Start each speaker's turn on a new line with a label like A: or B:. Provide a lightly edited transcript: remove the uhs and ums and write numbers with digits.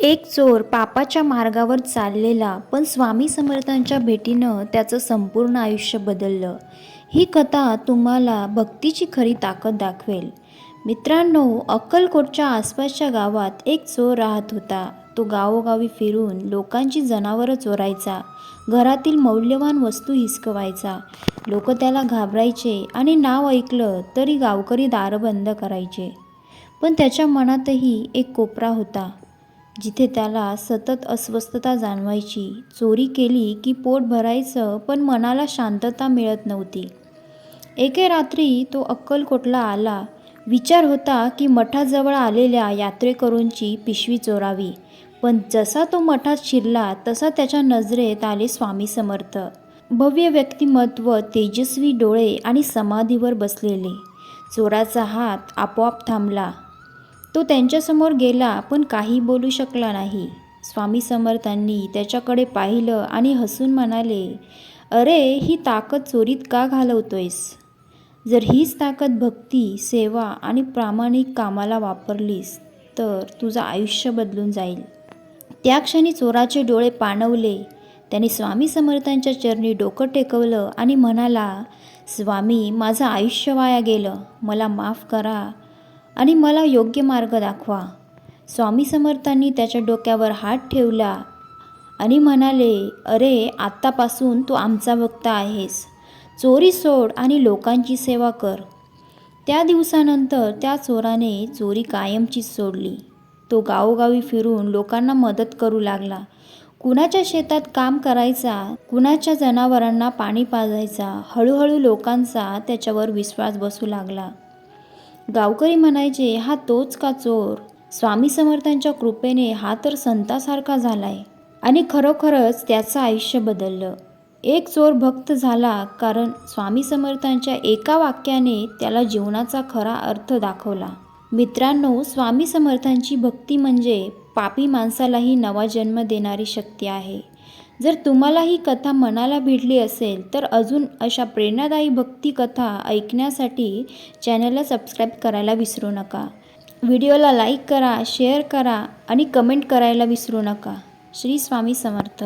A: एक चोर पापाच्या मार्गावर चाललेला, पण स्वामी समर्थांच्या भेटीनं त्याचं संपूर्ण आयुष्य बदललं. ही कथा तुम्हाला भक्तीची खरी ताकद दाखवेल. मित्रांनो, अक्कलकोटच्या आसपासच्या गावात एक चोर राहत होता. तो गावोगावी फिरून लोकांची जनावरं चोरायचा, घरातील मौल्यवान वस्तू हिसकवायचा. लोक त्याला घाबरायचे आणि नाव ऐकलं तरी गावकरी दारं बंद करायचे. पण त्याच्या मनातही एक कोपरा होता, जिथे त्याला सतत अस्वस्थता जाणवायची. चोरी केली की पोट भरायचं, पण मनाला शांतता मिळत नव्हती. एके रात्री तो अक्कलकोटला आला. विचार होता की मठाजवळ आलेल्या यात्रेकरूंची पिशवी चोरावी. पण जसा तो मठात शिरला तसा त्याच्या नजरेत आले स्वामी समर्थ. भव्य व्यक्तिमत्व, तेजस्वी डोळे आणि समाधीवर बसलेले. चोराचा हात आपोआप थांबला. तो त्यांच्यासमोर गेला, पण काही बोलू शकला नाही. स्वामी समर्थांनी त्याच्याकडे पाहिलं आणि हसून म्हणाले, "अरे, ही ताकद चोरीत का घालवतोयस? जर हीच ताकद भक्ती, सेवा आणि प्रामाणिक कामाला वापरलीस तर तुझं आयुष्य बदलून जाईल." त्या क्षणी चोराचे डोळे पाणवले. त्याने स्वामी समर्थांच्या चरणी डोकं टेकवलं आणि म्हणाला, "स्वामी, माझं आयुष्य वाया गेलं. मला माफ करा आणि मला योग्य मार्ग दाखवा." स्वामी समर्थांनी त्याच्या डोक्यावर हात ठेवला आणि म्हणाले, "अरे, आत्तापासून तू आमचा भक्त आहेस. चोरी सोड आणि लोकांची सेवा कर." त्या दिवसानंतर त्या चोराने चोरी कायमचीच सोडली. तो गावोगावी फिरून लोकांना मदत करू लागला. कुणाच्या शेतात काम करायचा, कुणाच्या जनावरांना पाणी पाजायचा. हळूहळू लोकांचा त्याच्यावर विश्वास बसू लागला. गावकरी म्हणायचे, "हा तोच का चोर? स्वामी समर्थांच्या कृपेने हा तर संतासारखा झालाय." आणि खरोखरच त्याचं आयुष्य बदललं. एक चोर भक्त झाला कारण स्वामी समर्थांच्या एका वाक्याने त्याला जीवनाचा खरा अर्थ दाखवला. मित्रांनो, स्वामी समर्थांची भक्ती म्हणजे पापी माणसालाही नवा जन्म देणारी शक्ती आहे. जर तुम्हाला ही कथा मनाला भिडली असेल तर अजून अशा प्रेरणादायी भक्ती कथा ऐकण्यासाठी चॅनलला सबस्क्राईब करायला विसरू नका. व्हिडिओला लाईक करा, शेअर करा आणि कमेंट करायला विसरू नका. श्री स्वामी समर्थ.